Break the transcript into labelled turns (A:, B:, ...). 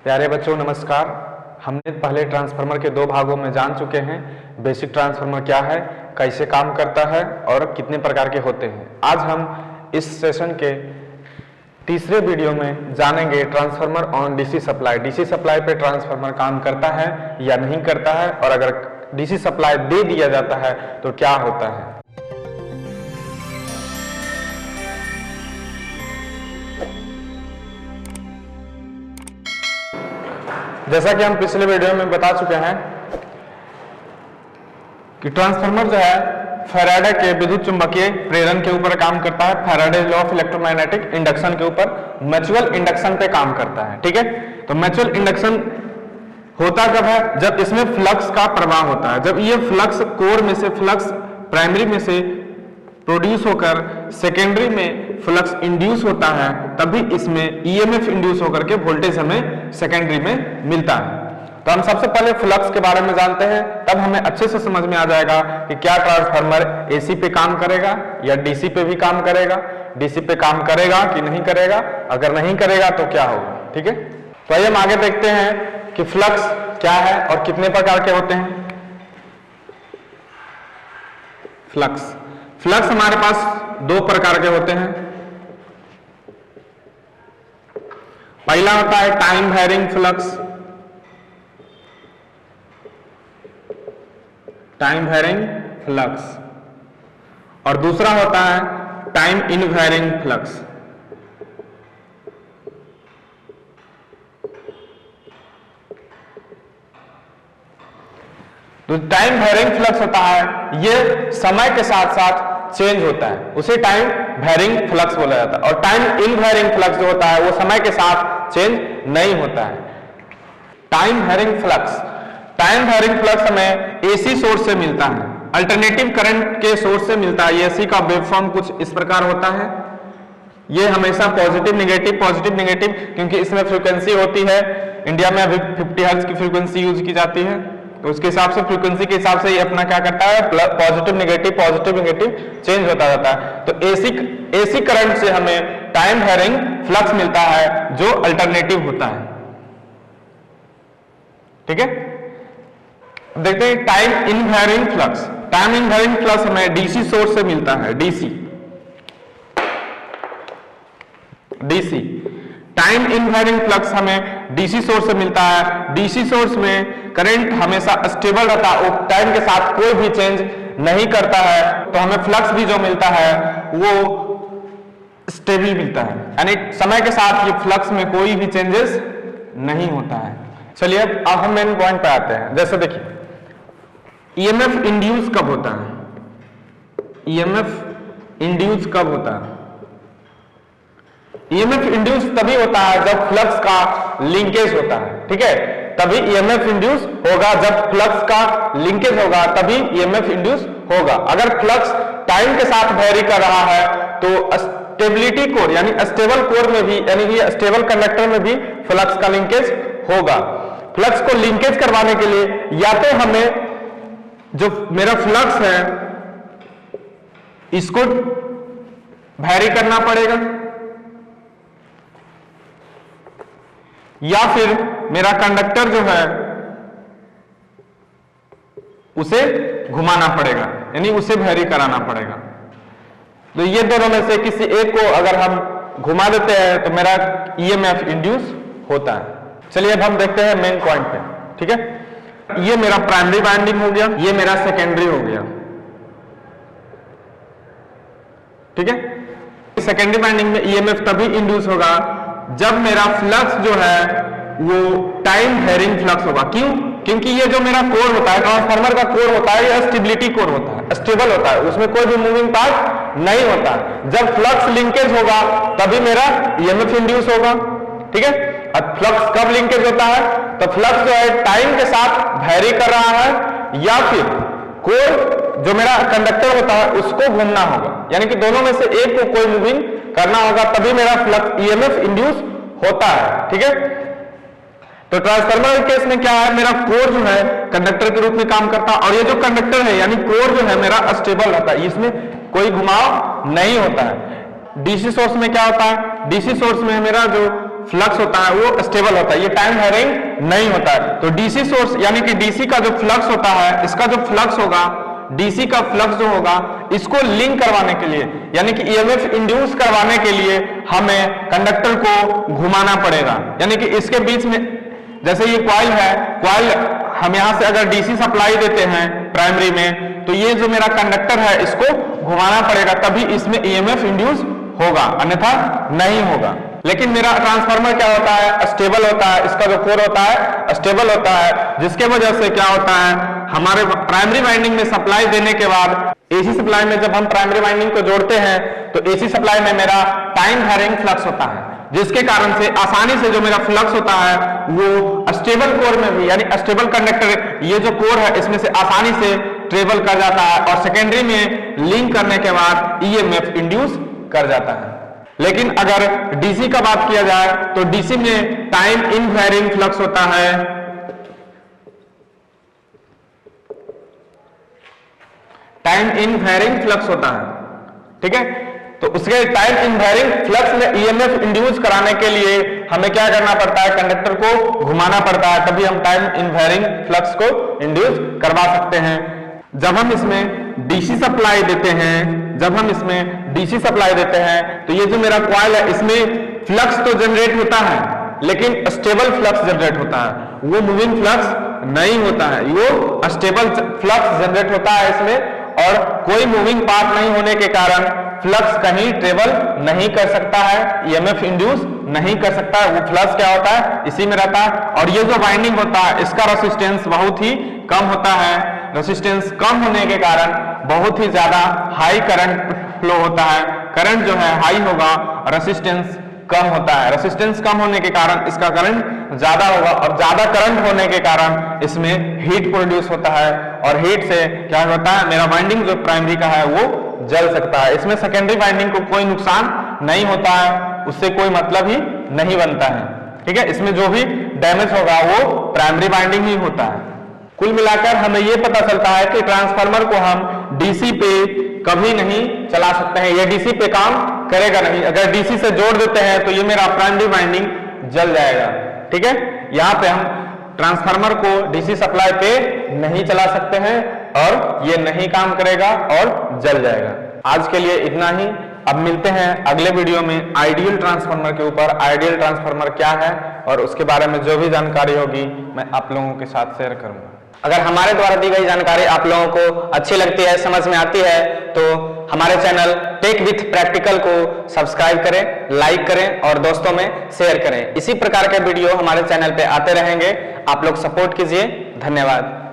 A: प्यारे बच्चों नमस्कार। हमने पहले ट्रांसफार्मर के दो भागों में जान चुके हैं। बेसिक ट्रांसफार्मर क्या है, कैसे काम करता है और कितने प्रकार के होते हैं। आज हम इस सेशन के तीसरे वीडियो में जानेंगे transformer on DC supply. DC supply पे ट्रांसफार्मर काम करता है या नहीं करता है, और अगर डीसी सप्लाई दे दिया जाता है तो क्या होता है। जैसा कि हम पिछले वीडियो में बता चुके हैं कि ट्रांसफार्मर जो है फैराडे के विद्युत चुंबकीय प्रेरण के ऊपर काम करता है। Faraday law of electromagnetic induction के ऊपर म्यूचुअल इंडक्शन पे काम करता है। ठीक है, तो म्यूचुअल इंडक्शन होता कब है, जब इसमें फ्लक्स का प्रवाह होता है। जब ये फ्लक्स कोर में से फ्लक्स प्राइमरी में से प्रोड्यूस होकर सेकेंडरी में फ्लक्स इंड्यूस होता है, तभी इसमें ईएमएफ इंड्यूस होकर के वोल्टेज हमें सेकेंडरी में मिलता है। तो हम सबसे पहले फ्लक्स के बारे में जानते हैं, तब हमें अच्छे से समझ में आ जाएगा कि क्या ट्रांसफार्मर एसी पे काम करेगा या डीसी पे भी काम करेगा, डीसी पे काम करेगा कि नहीं करेगा, अगर नहीं करेगा तो क्या होगा। ठीक है, तो आइए हम आगे देखते हैं कि फ्लक्स क्या है और कितने प्रकार के होते हैं। फ्लक्स हमारे पास दो प्रकार के होते हैं। पहला होता है टाइम वेरिंग फ्लक्स, और दूसरा होता है टाइम इनवेरिंग फ्लक्स। तो टाइम वेरिंग फ्लक्स होता है, ये समय के साथ साथ चेंज होता है, उसे टाइम वेरिंग फ्लक्स बोला जाता है। और टाइम इनवेरिंग फ्लक्स जो होता है वो समय के साथ चेंज नहीं होता है। टाइम वेरिंग फ्लक्स हमें एसी सोर्स से मिलता है, अल्टरनेटिव करंट के सोर्स से मिलता है। एसी का वेवफॉर्म कुछ इस प्रकार होता है, ये हमेशा पॉजिटिव नेगेटिव, क्योंकि इसमें फ्रीक्वेंसी होती है। इंडिया में अभी 50 हर्ट्ज की फ्रीक्वेंसी यूज की जाती है, तो उसके हिसाब से फ्रीक्वेंसी के हिसाब से ये अपना क्या करता है, पॉजिटिव नेगेटिव चेंज होता जाता है। तो एसी करंट से हमें टाइम वेरिंग फ्लक्स मिलता है जो अल्टरनेटिव होता है। ठीक है, देखते हैं टाइम इनवेरिंग फ्लक्स हमें डीसी सोर्स से मिलता है। डीसी टाइम इनवेरिंग फ्लक्स हमें डीसी सोर्स से मिलता है। डीसी सोर्स में करंट हमेशा स्टेबल रहता है, वो टाइम के साथ कोई भी चेंज नहीं करता है, तो हमें फ्लक्स भी जो मिलता है वो स्टेबल मिलता है, यानी समय के साथ ये फ्लक्स में कोई भी चेंजेस नहीं होता है। चलिए अब हम मेन पॉइंट पे आते हैं। जैसे देखिए ईएमएफ इंड्यूस कब होता है, ईएमएफ इंड्यूस तभी होता है जब फ्लक्स का लिंकेज होता है। ठीक है, तभी ईएमएफ इंड्यूस होगा, जब फ्लक्स का लिंकेज होगा तभी ईएमएफ इंड्यूस होगा। अगर फ्लक्स टाइम के साथ वेरी कर रहा है तो स्टेबिलिटी कोर यानी स्टेबल कोर में भी, यानी कि स्टेबल कंडक्टर में भी फ्लक्स का लिंकेज होगा। फ्लक्स को लिंकेज करवाने के लिए या तो हमें जो मेरा फ्लक्स है इसको वेरी करना पड़ेगा, या फिर मेरा कंडक्टर जो है उसे घुमाना पड़ेगा, यानी उसे वेरी कराना पड़ेगा। तो ये दोनों में से किसी एक को अगर हम घुमा देते हैं तो मेरा ईएमएफ इंड्यूस होता है। चलिए अब हम देखते हैं मेन पॉइंट पे। ठीक है, ये मेरा प्राइमरी वाइंडिंग हो गया, ये मेरा सेकेंडरी हो गया। ठीक है, सेकेंडरी वाइंडिंग में ईएमएफ तभी इंड्यूस होगा जब मेरा फ्लक्स जो है वो टाइम वेरिंग फ्लक्स होगा। क्यों? क्योंकि ये जो मेरा कोर होता है, ट्रांसफार्मर का कोर होता है, ये स्टेबिलिटी कोर होता है, स्टेबल होता है, उसमें कोई भी मूविंग पार्ट नहीं होता। जब फ्लक्स लिंकेज होगा तभी मेरा ईएमएफ इंड्यूस होगा। ठीक है, अब फ्लक्स कब लिंकेज होता है, तो फ्लक्स जो है टाइम के साथ वेरी कर रहा है, या फिर कोर जो मेरा कंडक्टर होता है उसको घूमना होगा, यानी कि दोनों में से एक को कोई मूविंग करना होगा, तभी मेरा फ्लक्स ईएमएफ इंड्यूस होता है। ठीक है, तो ट्रांसफार्मर के केस में क्या है, मेरा कोर जो है कंडक्टर के रूप में काम करता है, और ये जो कंडक्टर है यानी कोर जो है मेरा स्टेबल रहता है, इसमें कोई घुमाव नहीं होता है। डीसी सोर्स में क्या होता है, डीसी सोर्स में मेरा जो फ्लक्स होता है वो स्टेबल होता है, ये टाइम वेरिंग नहीं होता है। तो डीसी सोर्स यानी कि डीसी का जो फ्लक्स होता है, इसका जो फ्लक्स होगा, डीसी का फ्लक्स जो होगा, इसको लिंक करवाने के लिए यानी कि ईएमएफ इंड्यूस करवाने के लिए हमें कंडक्टर को घुमाना पड़ेगा। यानी कि इसके बीच में जैसे ये कॉइल है, कॉइल हम यहां से अगर डीसी सप्लाई देते हैं प्राइमरी में, तो ये जो मेरा कंडक्टर है इसको घुमाना पड़ेगा, तभी इसमें ईएमएफ इंड्यूस होगा, अन्यथा नहीं होगा। लेकिन मेरा ट्रांसफार्मर क्या होता है, स्टेबल होता है, इसका जो कोर होता है स्टेबल होता है, जिसके वजह से क्या होता है, हमारे प्राइमरी वाइंडिंग में सप्लाई देने के बाद एसी सप्लाई में जब हम प्राइमरी वाइंडिंग को जोड़ते हैं तो एसी सप्लाई में मेरा टाइम वेरिंग फ्लक्स होता है, जिसके कारण से आसानी से जो मेरा फ्लक्स होता है वो स्टेबल कोर में भी, यानी स्टेबल कंडक्टर ये जो कोर है इसमें से आसानी से ट्रेवल कर जाता है और सेकेंडरी में लिंक करने के बाद ईएमएफ इंड्यूस कर जाता है। लेकिन अगर डीसी का बात किया जाए तो डीसी में टाइम इनवेरिंग फ्लक्स होता है, टाइम इनवेरिंग फ्लक्स होता है, ठीक है। तो उसके टाइम इनवेरिंग फ्लक्स में ईएमएफ इंड्यूस कराने के लिए हमें क्या करना पड़ता है, कंडक्टर को घुमाना पड़ता है, तभी हम टाइम इनवेरिंग फ्लक्स को इंड्यूस करवा सकते हैं। जब हम इसमें डीसी सप्लाई देते हैं, जब हम इसमें डीसी सप्लाई देते हैं तो ये जो मेरा कॉइल है इसमें फ्लक्स तो जनरेट होता है, लेकिन स्टेबल फ्लक्स जनरेट होता है, वो मूविंग फ्लक्स नहीं होता है, वो स्टेबल फ्लक्स जनरेट होता है इसमें, और कोई मूविंग पार्ट नहीं होने के कारण फ्लक्स कहीं ट्रेवल नहीं कर सकता है, ईएमएफ इंड्यूस नहीं कर सकता है, वो फ्लक्स क्या होता है इसी में रहता है। और ये जो वाइंडिंग होता है इसका रेजिस्टेंस बहुत ही कम होता है, रेजिस्टेंस कम होने के कारण बहुत ही ज्यादा हाई करंट फ्लो होता है, करंट जो है हाई होगा, रेजिस्टेंस कम होता है, रेजिस्टेंस कम होने के कारण इसका करंट ज्यादा होगा, और ज्यादा करंट होने के कारण इसमें हीट प्रोड्यूस होता है, और हीट से क्या होता है, मेरा वाइंडिंग जो प्राइमरी का है वो जल सकता है। इसमें सेकेंडरी वाइंडिंग को कोई नुकसान नहीं होता है, उससे कोई मतलब ही नहीं बनता है, ठीक है। इसमें जो भी डैमेज होगा वो प्राइमरी वाइंडिंग ही होता है। कुल मिलाकर हमें ये पता चलता है कि ट्रांसफार्मर को हम डीसी पे कभी नहीं चला सकते हैं, ये डीसी पे काम करेगा नहीं। अगर डीसी से जोड़ देते हैं तो ये मेरा प्राइमरी वाइंडिंग जल जाएगा, ठीक है। यहाँ पे हम ट्रांसफार्मर को डीसी सप्लाई पे नहीं चला सकते हैं और ये नहीं काम करेगा और जल जाएगा। आज के लिए इतना ही, अब मिलते हैं अगले वीडियो में आइडियल ट्रांसफार्मर के ऊपर। आइडियल ट्रांसफार्मर क्या है और उसके बारे में जो भी जानकारी होगी मैं आप लोगों के साथ शेयर करूंगा।
B: अगर हमारे द्वारा दी गई जानकारी आप लोगों को अच्छी लगती है, समझ में आती है, तो हमारे चैनल टेक विथ प्रैक्टिकल को सब्सक्राइब करें, लाइक करें और दोस्तों में शेयर करें। इसी प्रकार के वीडियो हमारे चैनल पे आते रहेंगे, आप लोग सपोर्ट कीजिए। धन्यवाद।